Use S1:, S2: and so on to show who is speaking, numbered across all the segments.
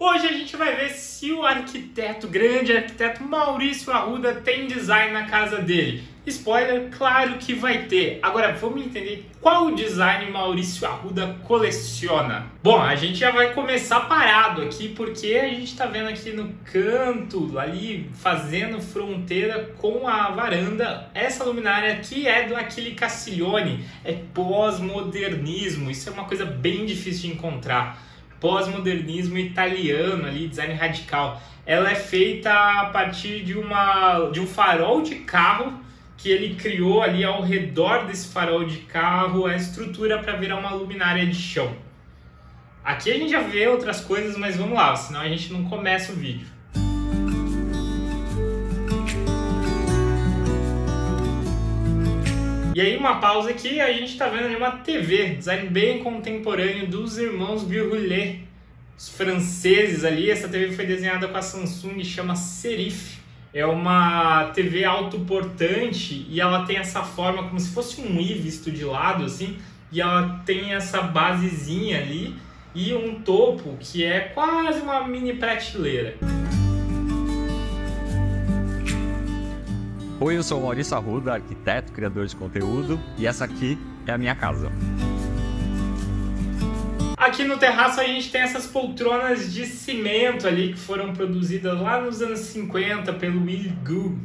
S1: Hoje a gente vai ver se o grande arquiteto Maurício Arruda tem design na casa dele. Spoiler, claro que vai ter. Agora vamos entender qual design Maurício Arruda coleciona. Bom, a gente já vai começar parado aqui porque a gente tá vendo aqui no canto, ali fazendo fronteira com a varanda, essa luminária que é do Achille Castiglione, é pós-modernismo. Isso é uma coisa bem difícil de encontrar. Pós-modernismo italiano, ali, design radical. Ela é feita a partir de um farol de carro que ele criou ali ao redor desse farol de carro a estrutura para virar uma luminária de chão. Aqui a gente já vê outras coisas, mas vamos lá, senão a gente não começa o vídeo. E aí uma pausa aqui, a gente está vendo ali uma TV, design bem contemporâneo dos irmãos Viroulet, os franceses ali. Essa TV foi desenhada com a Samsung e chama Serif. É uma TV autoportante e ela tem essa forma como se fosse um i visto de lado assim, e ela tem essa basezinha ali e um topo que é quase uma mini prateleira.
S2: Oi, eu sou o Maurício Arruda, arquiteto, criador de conteúdo, e essa aqui é a minha casa.
S1: Aqui no terraço a gente tem essas poltronas de cimento ali que foram produzidas lá nos anos 50 pelo Will Gu.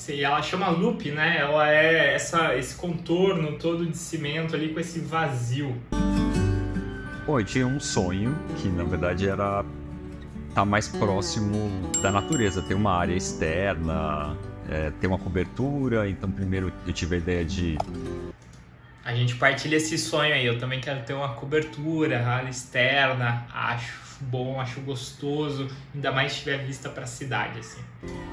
S1: Ela chama loop, né? Ela é esse contorno todo de cimento ali com esse vazio.
S2: Pô, eu tinha um sonho que na verdade era estar mais próximo da natureza, ter uma área externa, ter uma cobertura. Então primeiro eu tive a ideia de...
S1: A gente partilha esse sonho aí, eu também quero ter uma cobertura, área externa, acho bom, acho gostoso, ainda mais se tiver vista para a cidade, assim.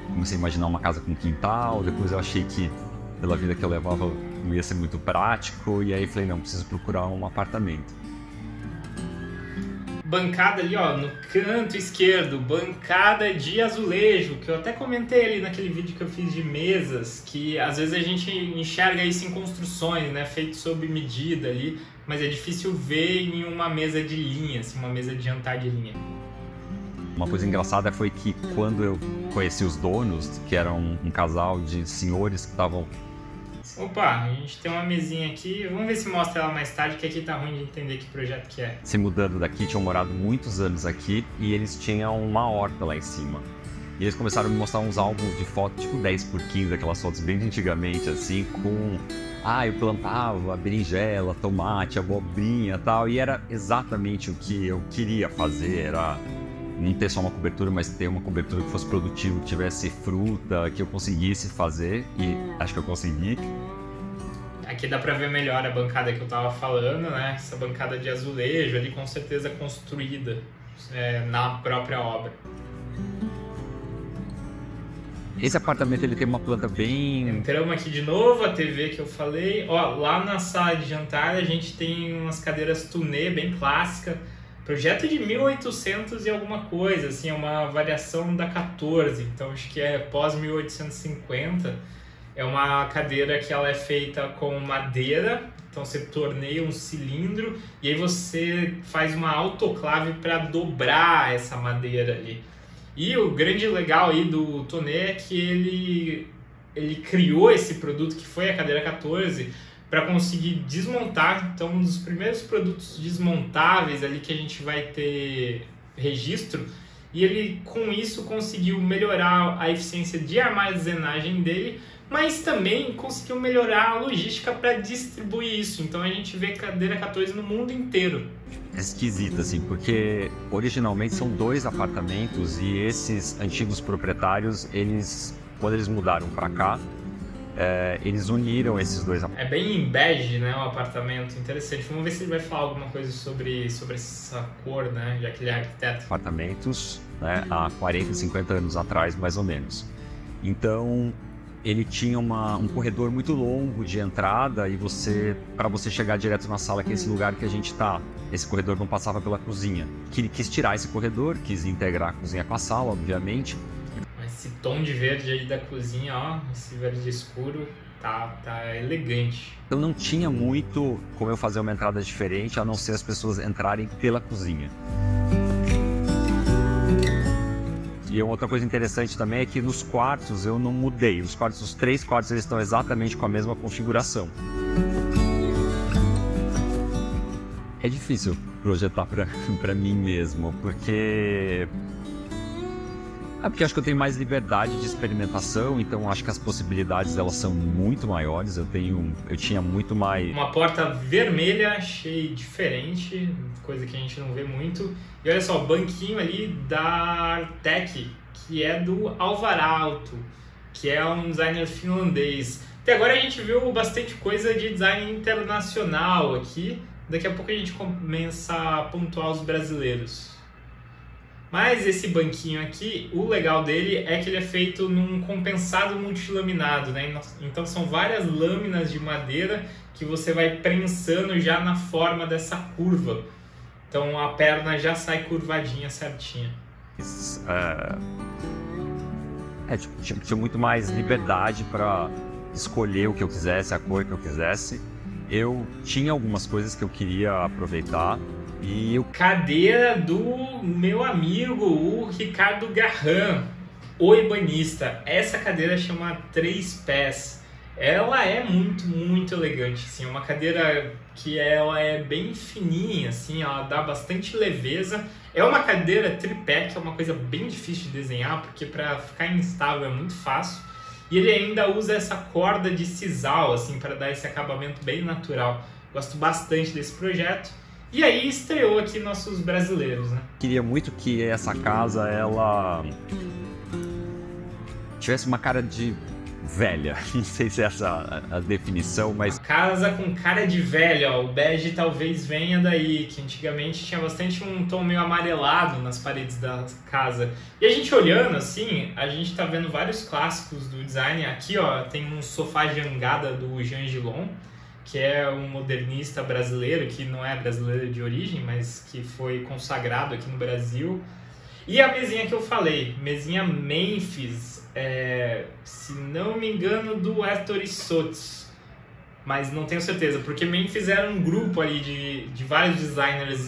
S2: Comecei a imaginar uma casa com quintal, depois eu achei que pela vida que eu levava não ia ser muito prático, e aí falei, não, preciso procurar um apartamento. Bancada
S1: ali, ó, no canto esquerdo, bancada de azulejo, que eu até comentei ali naquele vídeo que eu fiz de mesas, que às vezes a gente enxerga isso em construções, né, feito sob medida ali, mas é difícil ver em uma mesa de linha, assim, uma mesa de jantar de linha.
S2: Uma coisa engraçada foi que quando eu conheci os donos, que eram um casal de senhores que estavam...
S1: Opa, a gente tem uma mesinha aqui, vamos ver se mostra ela mais tarde, que aqui tá ruim de entender que projeto que é.
S2: Se mudando daqui, tinham morado muitos anos aqui e eles tinham uma horta lá em cima. E eles começaram a me mostrar uns álbuns de fotos, tipo 10x15, aquelas fotos bem de antigamente, assim, com... eu plantava berinjela, tomate, abobrinha e tal, e era exatamente o que eu queria fazer, era não ter só uma cobertura, mas ter uma cobertura que fosse produtiva, que tivesse fruta, que eu conseguisse fazer, e acho que eu consegui.
S1: Aqui dá pra ver melhor a bancada que eu tava falando, né? Essa bancada de azulejo ali, com certeza construída na própria obra.
S2: Esse apartamento ele tem uma planta bem...
S1: Entramos aqui de novo, a TV que eu falei. Ó, lá na sala de jantar a gente tem umas cadeiras Touné bem clássica. Projeto de 1800 e alguma coisa, assim, é uma variação da 14, então acho que é pós 1850. É uma cadeira que ela é feita com madeira, então você torneia um cilindro e aí você faz uma autoclave para dobrar essa madeira ali. E o grande legal aí do Touné é que ele criou esse produto que foi a cadeira 14 para conseguir desmontar. Então, um dos primeiros produtos desmontáveis ali que a gente vai ter registro, e ele com isso conseguiu melhorar a eficiência de armazenagem dele, mas também conseguiu melhorar a logística para distribuir isso. Então a gente vê cadeira 14 no mundo inteiro.
S2: É esquisito, assim, porque originalmente são 2 apartamentos e esses antigos proprietários, quando eles mudaram para cá, eles uniram esses 2 apartamentos.
S1: É bem em bege, né, o apartamento, interessante. Vamos ver se ele vai falar alguma coisa sobre essa cor, né, já que ele é arquiteto.
S2: Apartamentos, né, há 40, 50 anos atrás, mais ou menos. Então, ele tinha um corredor muito longo de entrada e para você chegar direto na sala, que é esse lugar que a gente está, esse corredor não passava pela cozinha. Ele quis tirar esse corredor, quis integrar a cozinha com a sala, obviamente.
S1: Esse tom de verde aí da cozinha, ó, esse verde escuro, tá elegante.
S2: Eu não tinha muito como eu fazer uma entrada diferente, a não ser as pessoas entrarem pela cozinha. E outra coisa interessante também é que nos quartos eu não mudei. Os 3 quartos eles estão exatamente com a mesma configuração. É difícil projetar pra mim mesmo, porque acho que eu tenho mais liberdade de experimentação, então acho que as possibilidades delas são muito maiores. Eu tinha muito mais...
S1: Uma porta vermelha, achei diferente, coisa que a gente não vê muito. E olha só, o banquinho ali da Artec, que é do Alvaralto, que é um designer finlandês. Até agora a gente viu bastante coisa de design internacional aqui. Daqui a pouco a gente começa a pontuar os brasileiros. Mas esse banquinho aqui, o legal dele é que ele é feito num compensado multilaminado, né? Então são várias lâminas de madeira que você vai prensando já na forma dessa curva. Então a perna já sai curvadinha certinha.
S2: Tinha muito mais liberdade para escolher o que eu quisesse, a cor que eu quisesse. Eu tinha algumas coisas que eu queria aproveitar. E
S1: cadeira do meu amigo, o Ricardo Garran, o ebanista. Essa cadeira chama 3 pés. Ela é muito, muito elegante, assim. É uma cadeira que ela é bem fininha, assim, ela dá bastante leveza. É uma cadeira tripé, que é uma coisa bem difícil de desenhar, porque para ficar instável é muito fácil. E ele ainda usa essa corda de sisal, assim, para dar esse acabamento bem natural. Gosto bastante desse projeto. E aí estreou aqui nossos brasileiros, né?
S2: Queria muito que essa casa, ela tivesse uma cara de velha. Não sei se é essa a definição, mas...
S1: Casa com cara de velha, ó. O bege talvez venha daí, que antigamente tinha bastante um tom meio amarelado nas paredes da casa. E a gente olhando assim, a gente tá vendo vários clássicos do design. Aqui, ó, tem um sofá jangada do Jean Gillon, que é um modernista brasileiro, que não é brasileiro de origem, mas que foi consagrado aqui no Brasil. E a mesinha que eu falei, mesinha Memphis, se não me engano, do Ettore Sotto, mas não tenho certeza, porque Memphis era um grupo ali de vários designers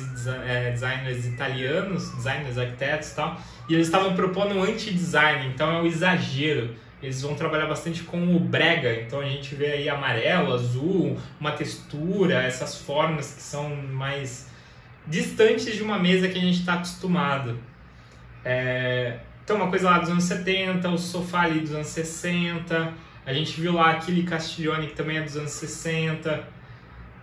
S1: italianos, designers, arquitetos e tal, e eles estavam propondo um anti-design, então é o exagero. Eles vão trabalhar bastante com o brega, então a gente vê aí amarelo, azul, uma textura, essas formas que são mais distantes de uma mesa que a gente está acostumado. Então uma coisa lá dos anos 70, o sofá ali dos anos 60, a gente viu lá aquele Castiglione que também é dos anos 60,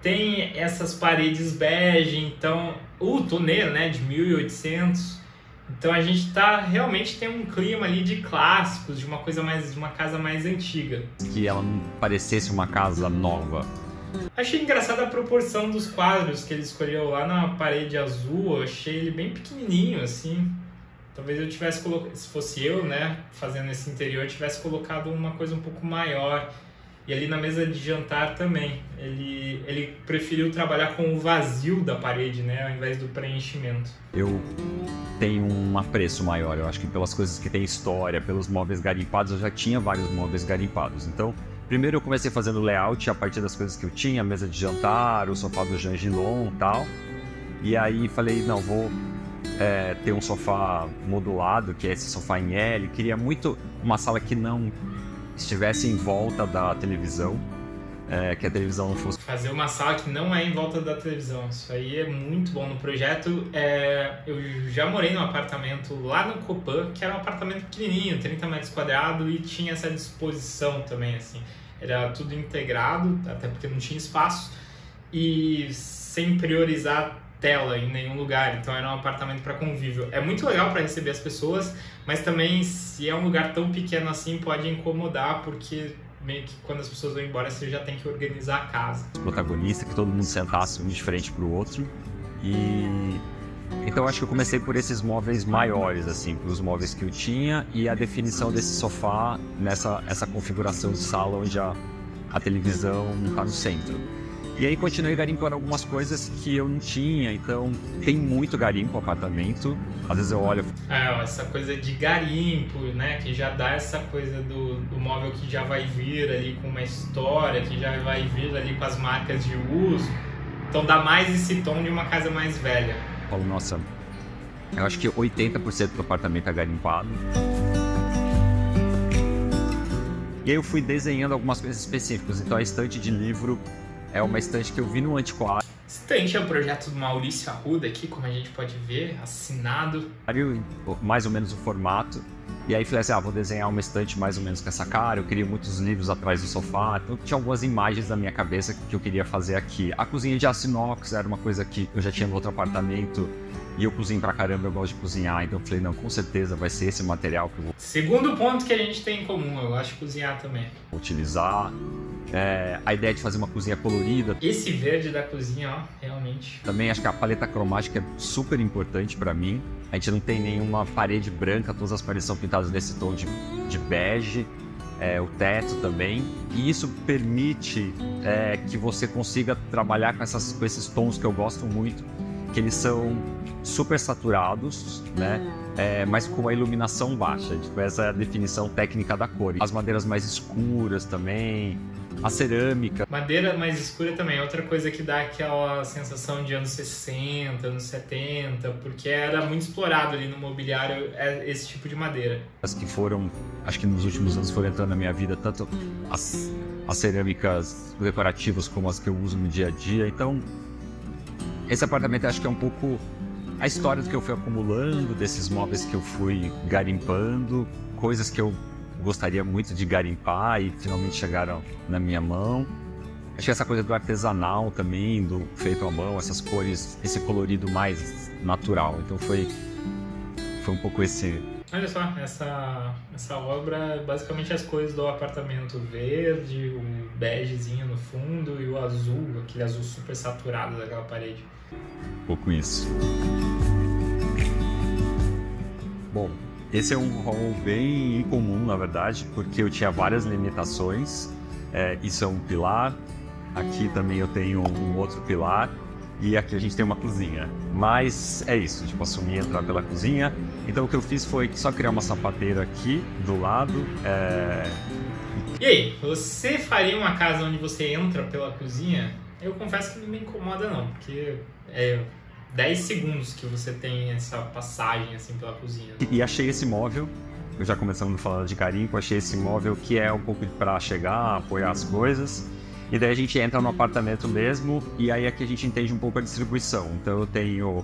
S1: tem essas paredes bege, então o toneiro, né, de 1800. Então a gente realmente tem um clima ali de clássicos, de uma casa mais antiga.
S2: Que ela não parecesse uma casa nova.
S1: Achei engraçada a proporção dos quadros que ele escolheu lá na parede azul. Eu achei ele bem pequenininho, assim. Talvez eu tivesse colocado, se fosse eu, né, fazendo esse interior, eu tivesse colocado uma coisa um pouco maior. E ali na mesa de jantar também, ele preferiu trabalhar com o vazio da parede, né, ao invés do preenchimento.
S2: Eu tenho um apreço maior, eu acho que pelas coisas que tem história, pelos móveis garimpados, eu já tinha vários móveis garimpados. Então, primeiro eu comecei fazendo layout a partir das coisas que eu tinha, a mesa de jantar, o sofá do Jean Gillon e tal. E aí falei, não, vou ter um sofá modulado, que é esse sofá em L. Queria muito uma sala que não estivesse em volta da televisão, que a televisão não fosse...
S1: Fazer uma sala que não é em volta da televisão, isso aí é muito bom no projeto. Eu já morei num apartamento lá no Copan, que era um apartamento pequenininho, 30 metros quadrados, e tinha essa disposição também, assim. Era tudo integrado, até porque não tinha espaço, e sem priorizar tela em nenhum lugar, então era um apartamento para convívio. É muito legal para receber as pessoas, mas também, se é um lugar tão pequeno assim, pode incomodar, porque meio que quando as pessoas vão embora, você já tem que organizar a casa.
S2: O protagonista, que todo mundo sentasse um de frente pro outro, e então acho que eu comecei por esses móveis maiores, assim, pelos móveis que eu tinha, e a definição desse sofá essa configuração de sala onde a televisão está no centro. E aí continuei garimpando algumas coisas que eu não tinha, então tem muito garimpo no apartamento. Às vezes eu olho...
S1: essa coisa de garimpo, né, que já dá essa coisa do móvel que já vai vir ali com uma história, que já vai vir ali com as marcas de uso. Então dá mais esse tom de uma casa mais velha.
S2: Falo, nossa, Eu acho que 80% do apartamento é garimpado. E aí eu fui desenhando algumas coisas específicas. Então a estante de livro é uma estante que eu vi no antiquário.
S1: Estante é o projeto do Maurício Arruda aqui, como a gente pode ver, assinado.
S2: Mais ou menos o formato. E aí falei assim, vou desenhar uma estante mais ou menos com essa cara. Eu queria muitos livros atrás do sofá. Então tinha algumas imagens na minha cabeça que eu queria fazer aqui. A cozinha de aço inox era uma coisa que eu já tinha no outro apartamento. E eu cozinho pra caramba, eu gosto de cozinhar. Então eu falei, não, com certeza vai ser esse material que eu vou...
S1: Segundo ponto que a gente tem em comum, eu gosto de cozinhar também.
S2: utilizar. A ideia de fazer uma cozinha colorida.
S1: Esse verde da cozinha, ó, realmente.
S2: Também acho que a paleta cromática é super importante pra mim. A gente não tem nenhuma parede branca, todas as paredes são pintadas nesse tom de bege. O teto também. E isso permite que você consiga trabalhar com esses tons que eu gosto muito, que eles são super saturados, né? Mas com a iluminação baixa. Tipo, essa é a definição técnica da cor. As madeiras mais escuras também, a cerâmica.
S1: Madeira mais escura também é outra coisa que dá aquela sensação de anos 60, anos 70, porque era muito explorado ali no mobiliário esse tipo de madeira.
S2: As que foram, acho que nos últimos anos foram entrando na minha vida, tanto as cerâmicas decorativas como as que eu uso no dia a dia. Então, esse apartamento acho que é um pouco a história do que eu fui acumulando, desses móveis que eu fui garimpando, coisas que eu gostaria muito de garimpar e finalmente chegaram na minha mão. Acho que essa coisa do artesanal também, do feito à mão, essas cores, esse colorido mais natural. Então foi um pouco esse...
S1: Olha só, essa obra é basicamente as cores do apartamento: verde, o begezinho no fundo e o azul, aquele azul super saturado daquela parede.
S2: Um pouco isso. Bom, esse é um hall bem incomum, na verdade, porque eu tinha várias limitações. Isso é um pilar, aqui também eu tenho um outro pilar, e aqui a gente tem uma cozinha. Mas é isso, tipo, assumi entrar pela cozinha. Então o que eu fiz foi só criar uma sapateira aqui do lado.
S1: E aí, você faria uma casa onde você entra pela cozinha? Eu confesso que não me incomoda não, porque é 10 segundos que você tem essa passagem assim pela cozinha.
S2: E achei esse móvel, eu já começando a falar de garimpo, achei esse móvel que é um pouco para chegar, apoiar as coisas. E daí a gente entra no apartamento mesmo, e aí aqui a gente entende um pouco a distribuição. Então eu tenho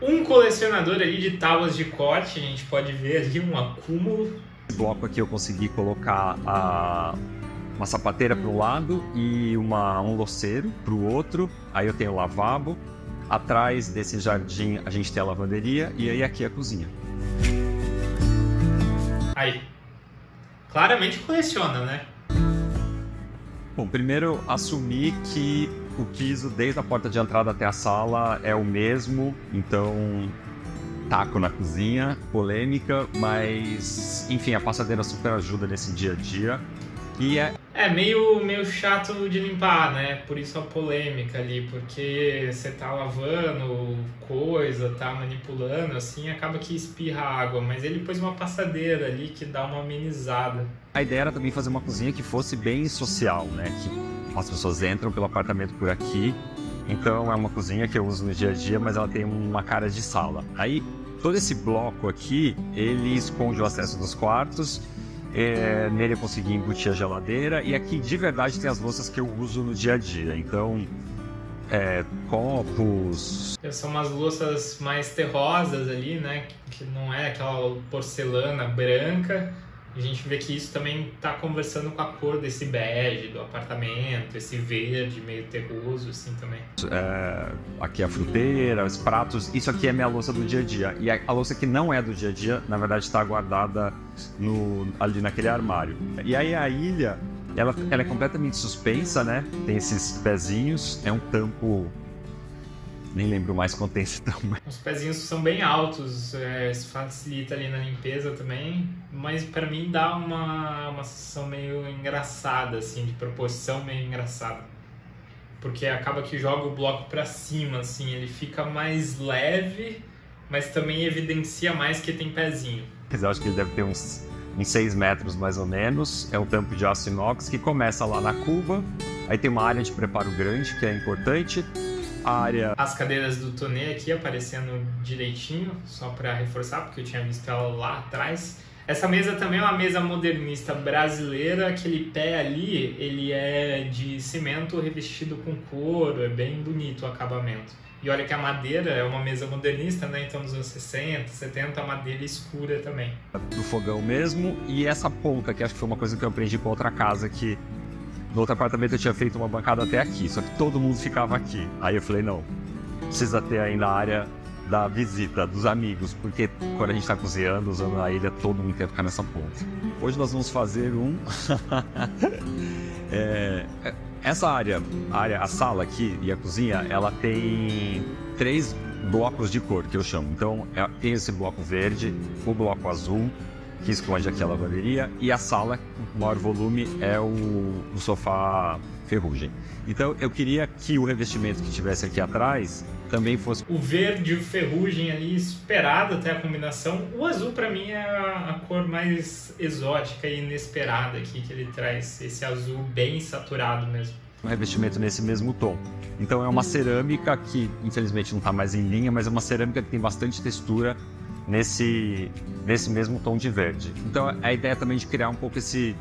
S1: um colecionador ali de tábuas de corte, a gente pode ver ali um acúmulo.
S2: Nesse bloco aqui eu consegui colocar uma sapateira para um lado e um louceiro para o outro. Aí eu tenho o lavabo. Atrás desse jardim a gente tem a lavanderia e aí aqui a cozinha.
S1: Aí, claramente coleciona, né?
S2: Bom, primeiro assumir que o piso desde a porta de entrada até a sala é o mesmo, então taco na cozinha, polêmica, mas enfim, a passadeira super ajuda nesse dia a dia. E
S1: meio chato de limpar, né? Por isso a polêmica ali, porque você tá lavando coisa, tá manipulando, assim, acaba que espirra água, mas ele pôs uma passadeira ali que dá uma amenizada.
S2: A ideia era também fazer uma cozinha que fosse bem social, né? Que as pessoas entram pelo apartamento por aqui, então é uma cozinha que eu uso no dia a dia, mas ela tem uma cara de sala. Aí, todo esse bloco aqui, ele esconde o acesso dos quartos. Nele eu consegui embutir a geladeira e aqui de verdade tem as louças que eu uso no dia a dia, então copos.
S1: São umas louças mais terrosas ali, né, que não é aquela porcelana branca. A gente vê que isso também está conversando com a cor desse bege do apartamento, esse verde meio terroso assim também.
S2: Aqui a fruteira, os pratos, isso aqui é minha louça do dia a dia. E a louça que não é do dia a dia, na verdade está guardada ali naquele armário. E aí a ilha, ela é completamente suspensa, né? Tem esses pezinhos, é um tampo... Nem lembro mais quanto tem esse tamanho.
S1: Os pezinhos são bem altos, isso facilita ali na limpeza também, mas pra mim dá uma sensação meio engraçada, assim, de proporção meio engraçada. Porque acaba que joga o bloco pra cima, assim, ele fica mais leve, mas também evidencia mais que tem pezinho.
S2: Eu acho que ele deve ter uns 6 metros mais ou menos, é um tampo de aço inox que começa lá na cuba, aí tem uma área de preparo grande que é importante. área...
S1: As cadeiras do Tonê aqui aparecendo direitinho, só para reforçar, porque eu tinha visto ela lá atrás. Essa mesa também é uma mesa modernista brasileira, aquele pé ali, ele é de cimento revestido com couro, é bem bonito o acabamento. E olha que a madeira é uma mesa modernista, né? Então nos anos 60, 70, a madeira escura também.
S2: Do fogão mesmo, e essa ponta, que acho que foi uma coisa que eu aprendi com outra casa, que no outro apartamento eu tinha feito uma bancada até aqui, só que todo mundo ficava aqui. Aí eu falei, não, precisa ter ainda a área da visita, dos amigos, porque quando a gente está cozinhando, usando a ilha, todo mundo quer ficar nessa ponta. Hoje nós vamos fazer essa área, a sala aqui e a cozinha, ela tem 3 blocos de cor, que eu chamo. Então, tem esse bloco verde, o bloco azul, que esconde aqui a lavanderia, e a sala, com maior volume, é o sofá ferrugem. Então, eu queria que o revestimento que tivesse aqui atrás também fosse...
S1: O verde e o ferrugem ali, esperado até a combinação. O azul, para mim, é a cor mais exótica e inesperada aqui, que ele traz esse azul bem saturado mesmo.
S2: Um revestimento nesse mesmo tom. Então, é uma cerâmica que, infelizmente, não está mais em linha, mas é uma cerâmica que tem bastante textura nesse mesmo tom de verde. Então, a ideia também de criar um pouco esse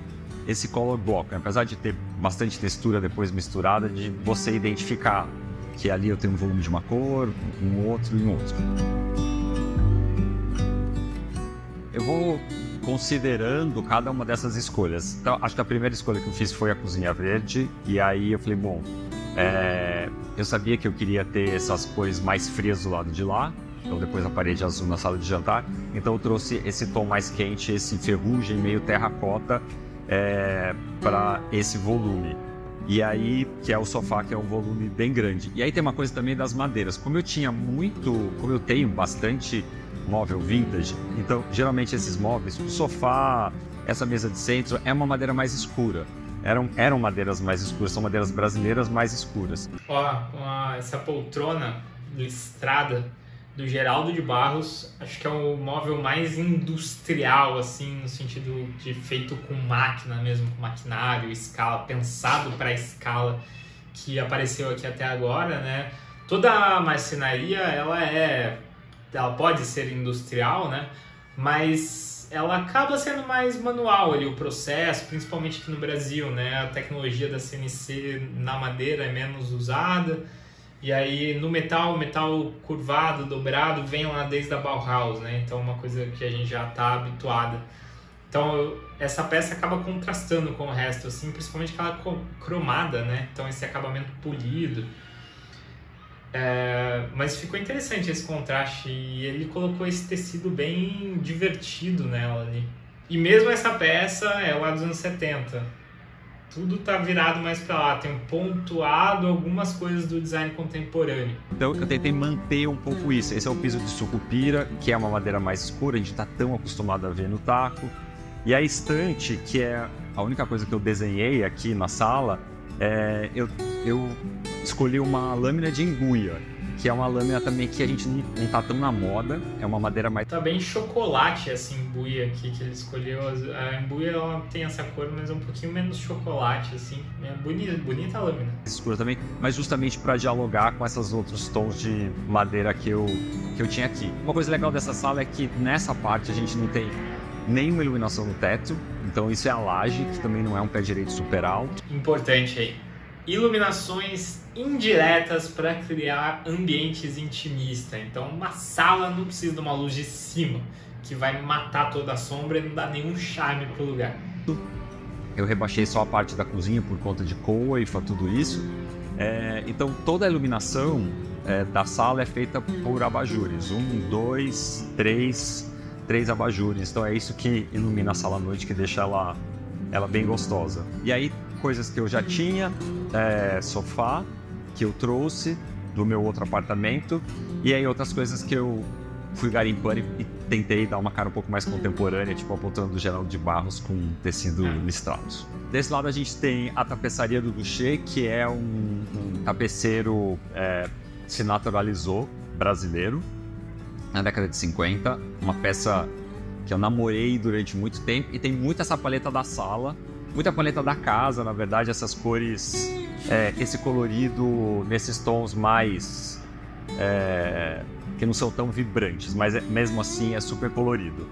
S2: color block, né? Apesar de ter bastante textura depois misturada, de você identificar que ali eu tenho um volume de uma cor, um outro e um outro. Eu vou considerando cada uma dessas escolhas. Então, acho que a primeira escolha que eu fiz foi a cozinha verde, e aí eu falei, bom, eu sabia que eu queria ter essas cores mais frias do lado de lá, então depois a parede azul na sala de jantar, então eu trouxe esse tom mais quente, esse ferrugem meio terracota, para esse volume. E aí, que é o sofá, que é um volume bem grande. E aí tem uma coisa também das madeiras. Como eu tenho bastante móvel vintage, então geralmente esses móveis, o sofá, essa mesa de centro, é uma madeira mais escura. Eram madeiras mais escuras, são madeiras brasileiras mais escuras.
S1: Ó, essa poltrona listrada do Geraldo de Barros, acho que é o móvel mais industrial, assim, no sentido de feito com máquina mesmo, com maquinário, escala, pensado para a escala que apareceu aqui até agora, né? Toda a marcenaria, ela pode ser industrial, né? Mas ela acaba sendo mais manual ali, o processo, principalmente aqui no Brasil, né? A tecnologia da CNC na madeira é menos usada. E aí no metal curvado, dobrado, vem lá desde a Bauhaus, né? Então é uma coisa que a gente já está habituada. Então essa peça acaba contrastando com o resto, assim, principalmente aquela cromada, né? Então esse acabamento polido. Mas ficou interessante esse contraste e ele colocou esse tecido bem divertido nela ali. E mesmo essa peça é lá dos anos 70. Tudo tá virado mais para lá, tem pontuado algumas coisas do design contemporâneo.
S2: Então eu tentei manter um pouco isso. Esse é o piso de sucupira, que é uma madeira mais escura, a gente tá tão acostumado a ver no taco. E a estante, que é a única coisa que eu desenhei aqui na sala, eu escolhi uma lâmina de embuia, que é uma lâmina também que a gente não tá tão na moda, é uma madeira mais...
S1: Tá bem chocolate essa embuia aqui que ele escolheu. A embuia ela tem essa cor, mas é um pouquinho menos chocolate, assim. É bonita a lâmina.
S2: Escura também, mas justamente para dialogar com esses outros tons de madeira que eu tinha aqui. Uma coisa legal dessa sala é que nessa parte a gente não tem nenhuma iluminação no teto, então isso é a laje, que também não é um pé direito super alto.
S1: Importante aí. Iluminações indiretas para criar ambientes intimistas. Então uma sala não precisa de uma luz de cima que vai matar toda a sombra e não dá nenhum charme pro lugar.
S2: Eu rebaixei só a parte da cozinha por conta de coifa, tudo isso. Então toda a iluminação da sala é feita por abajures. 1, 2, 3 abajures. Então é isso que ilumina a sala à noite, que deixa ela bem gostosa. E aí coisas que eu já tinha, sofá que eu trouxe do meu outro apartamento, e aí outras coisas que eu fui garimpando e tentei dar uma cara um pouco mais contemporânea, tipo a poltrona do Geraldo de Barros com tecido listrado. Desse lado a gente tem a tapeçaria do Duché, que é um tapeceiro se naturalizou brasileiro na década de 50, uma peça que eu namorei durante muito tempo, e tem muito essa paleta da sala, muita paleta da casa, na verdade, essas cores, esse colorido nesses tons mais que não são tão vibrantes, mas mesmo assim é super colorido.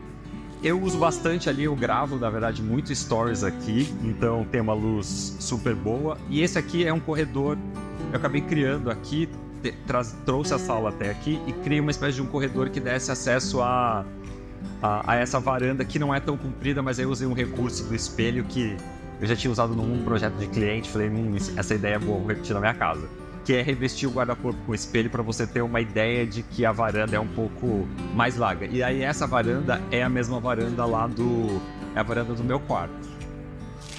S2: Eu uso bastante ali, eu gravo, na verdade, muito stories aqui, então tem uma luz super boa. E esse aqui é um corredor, eu acabei criando aqui, trouxe a sala até aqui e criei uma espécie de um corredor que desse acesso a essa varanda que não é tão comprida, mas aí eu usei um recurso do espelho que eu já tinha usado num projeto de cliente. Falei, essa ideia é boa, vou repetir na minha casa. Que é revestir o guarda-corpo com espelho para você ter uma ideia de que a varanda é um pouco mais larga. E aí essa varanda é a mesma varanda lá é a varanda do meu quarto.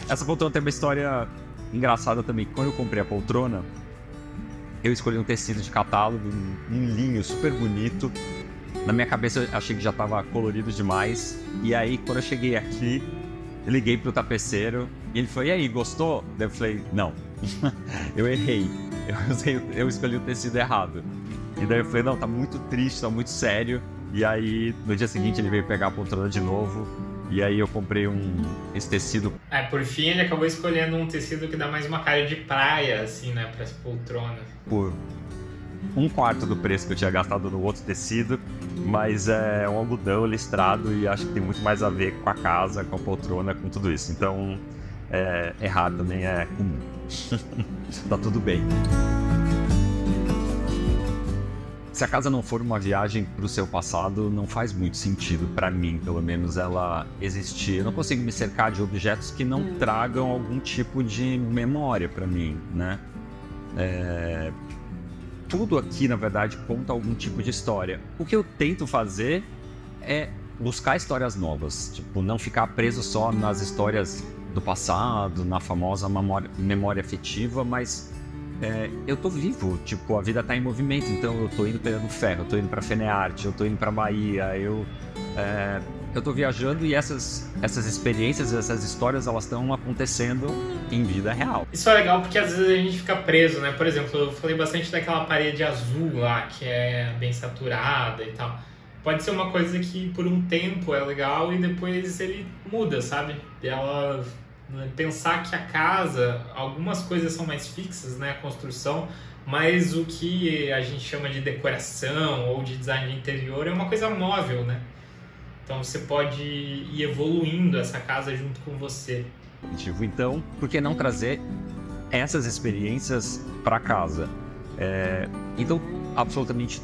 S2: Essa poltrona tem uma história engraçada também. Quando eu comprei a poltrona, eu escolhi um tecido de catálogo, um linho super bonito. Na minha cabeça eu achei que já estava colorido demais. E aí quando eu cheguei aqui, eu liguei pro tapeceiro e ele falou, e aí, gostou? Daí eu falei, não, eu errei. Eu escolhi o tecido errado. E daí eu falei, não, tá muito triste, tá muito sério. E aí, no dia seguinte, ele veio pegar a poltrona de novo. E aí eu comprei esse tecido.
S1: Por fim, ele acabou escolhendo um tecido que dá mais uma cara de praia, assim, né, pras poltronas.
S2: Por 1/4 do preço que eu tinha gastado no outro tecido. Mas é um algodão listrado e acho que tem muito mais a ver com a casa, com a poltrona, com tudo isso. Então, errado também é comum. Tá tudo bem. Se a casa não for uma viagem para o seu passado, não faz muito sentido para mim, pelo menos, ela existir. Eu não consigo me cercar de objetos que não tragam algum tipo de memória para mim, né? Tudo aqui, na verdade, conta algum tipo de história. O que eu tento fazer é buscar histórias novas, tipo, não ficar preso só nas histórias do passado, na famosa memória afetiva, mas eu tô vivo, tipo, a vida tá em movimento, então eu tô indo pegando ferro, eu tô indo pra Fenearte, eu tô indo pra Bahia, eu tô viajando e essas experiências, essas histórias, elas estão acontecendo em vida real.
S1: Isso é legal porque às vezes a gente fica preso, né? Por exemplo, eu falei bastante daquela parede azul lá, que é bem saturada e tal. Pode ser uma coisa que por um tempo é legal e depois ele muda, sabe? Ela pensar que a casa, algumas coisas são mais fixas, né? A construção, mas o que a gente chama de decoração ou de design de interior é uma coisa móvel, né? Então você pode ir evoluindo essa casa junto com você.
S2: Então, por que não trazer essas experiências para casa? Então, absolutamente,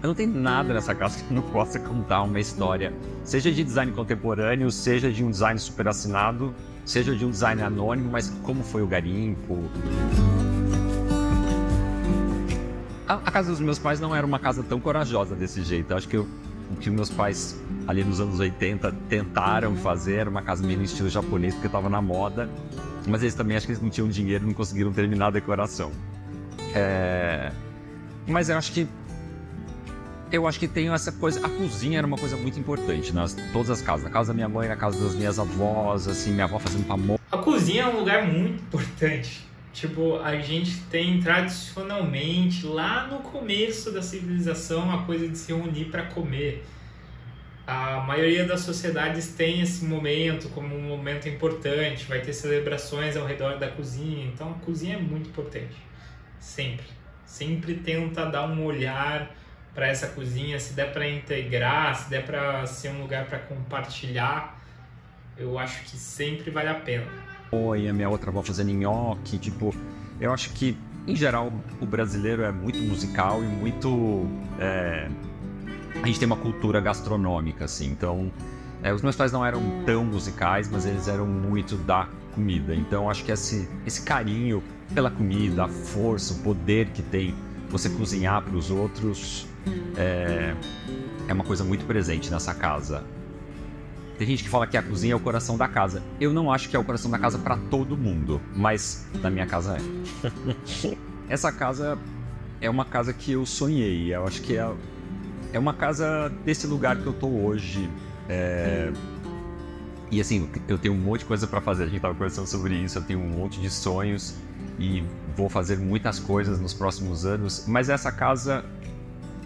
S2: eu não tenho nada nessa casa que não possa contar uma história, seja de design contemporâneo, seja de um design super assinado, seja de um design anônimo, mas como foi o garimpo. A casa dos meus pais não era uma casa tão corajosa desse jeito. Eu acho que o que meus pais, ali nos anos 80, tentaram fazer era uma casa meio no estilo japonês, porque estava na moda, mas eles também, acho que eles não tinham dinheiro e não conseguiram terminar a decoração. Mas eu acho que tem essa coisa. A cozinha era uma coisa muito importante nas todas as casas. Na casa da minha mãe, na casa das minhas avós, assim, minha avó fazendo pamonha.
S1: A cozinha é um lugar muito importante. Tipo, a gente tem tradicionalmente, lá no começo da civilização, a coisa de se reunir para comer. A maioria das sociedades tem esse momento como um momento importante, vai ter celebrações ao redor da cozinha, então a cozinha é muito importante, sempre. Sempre tenta dar um olhar para essa cozinha, se der para integrar, se der para ser um lugar para compartilhar, eu acho que sempre vale a pena.
S2: E a minha outra avó fazendo nhoque, tipo, eu acho que, em geral, o brasileiro é muito musical e muito... a gente tem uma cultura gastronômica, assim, então... os meus pais não eram tão musicais, mas eles eram muito da comida, então acho que esse carinho pela comida, a força, o poder que tem você cozinhar para os outros, é uma coisa muito presente nessa casa. Tem gente que fala que a cozinha é o coração da casa. Eu não acho que é o coração da casa para todo mundo, mas na minha casa é. Essa casa é uma casa que eu sonhei. Eu acho que é uma casa desse lugar que eu tô hoje. E assim, eu tenho um monte de coisa para fazer. A gente tava conversando sobre isso. Eu tenho um monte de sonhos e vou fazer muitas coisas nos próximos anos. Mas essa casa,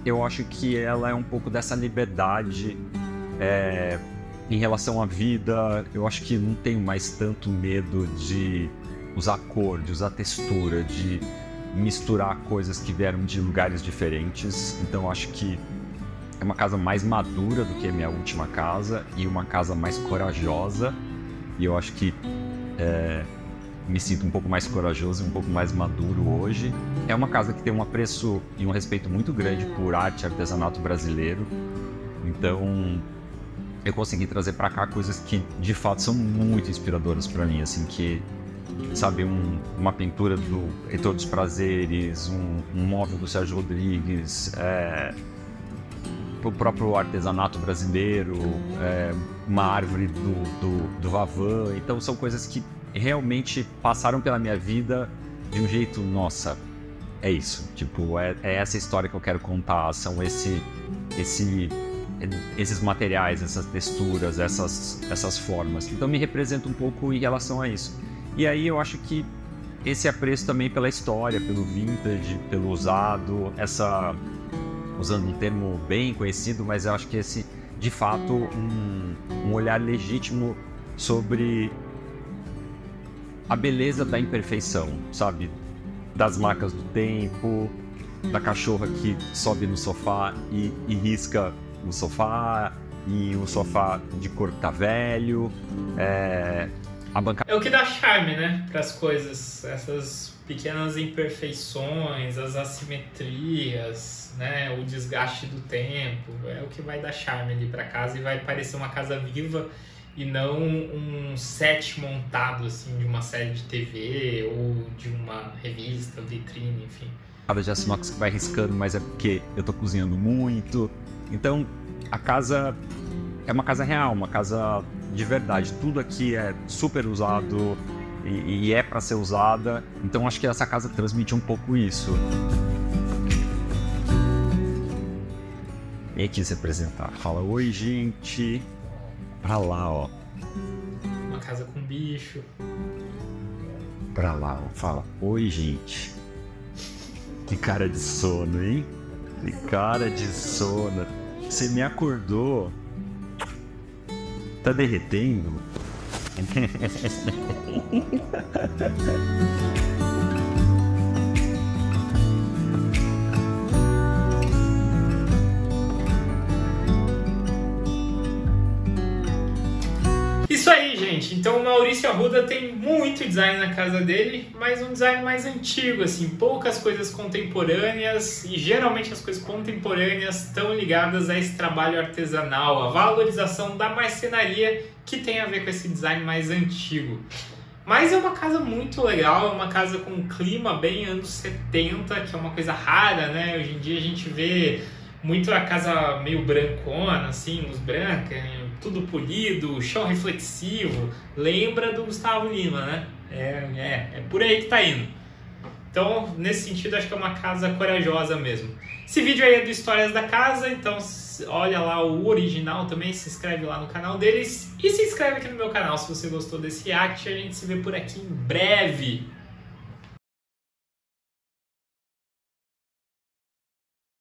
S2: eu acho que ela é um pouco dessa liberdade em relação à vida, eu acho que não tenho mais tanto medo de usar cor, de usar textura, de misturar coisas que vieram de lugares diferentes. Então eu acho que é uma casa mais madura do que a minha última casa e uma casa mais corajosa. E eu acho que me sinto um pouco mais corajoso e um pouco mais maduro hoje. É uma casa que tem um apreço e um respeito muito grande por arte e artesanato brasileiro. Então eu consegui trazer para cá coisas que de fato são muito inspiradoras para mim, assim, que sabe, uma pintura do Heitor dos Prazeres, um móvel do Sérgio Rodrigues, o próprio artesanato brasileiro, uma árvore do Vavan. Então são coisas que realmente passaram pela minha vida de um jeito, nossa, é isso, tipo, é essa história que eu quero contar, são esses materiais, essas texturas, essas formas. Então me representa um pouco em relação a isso. E aí eu acho que esse apreço também pela história, pelo vintage, pelo usado, usando um termo bem conhecido, mas eu acho que esse, de fato, um olhar legítimo sobre a beleza da imperfeição, sabe? Das marcas do tempo, da cachorra que sobe no sofá e risca o sofá, e o sofá de cor que tá velho, a bancada...
S1: É o que dá charme, né, pras coisas, essas pequenas imperfeições, as assimetrias, né, o desgaste do tempo, é o que vai dar charme ali pra casa e vai parecer uma casa viva e não um set montado, assim, de uma série de TV ou de uma revista, vitrine, enfim.
S2: A de aço inox que vai riscando, mas é porque eu tô cozinhando muito. Então, a casa é uma casa real, uma casa de verdade. Tudo aqui é super usado e é para ser usada. Então, acho que essa casa transmite um pouco isso. Vem aqui se apresentar. Fala, oi, gente. Pra lá, ó.
S1: Uma casa com bicho.
S2: Pra lá, ó. Fala, oi, gente. Que cara de sono, hein? Que cara de sono. Você me acordou. Tá derretendo?
S1: Isso aí, gente. Então o Maurício Arruda tem muito design na casa dele, mas um design mais antigo, assim, poucas coisas contemporâneas, e geralmente as coisas contemporâneas estão ligadas a esse trabalho artesanal, a valorização da marcenaria que tem a ver com esse design mais antigo. Mas é uma casa muito legal, é uma casa com um clima bem anos 70, que é uma coisa rara, né? Hoje em dia a gente vê muito a casa meio brancona, assim, luz branca, tudo polido, chão reflexivo, lembra do Gustavo Lima, né? É por aí que tá indo. Então, nesse sentido, acho que é uma casa corajosa mesmo. Esse vídeo aí é do Histórias da Casa, então olha lá o original também, se inscreve lá no canal deles e se inscreve aqui no meu canal se você gostou desse react. A gente se vê por aqui em breve.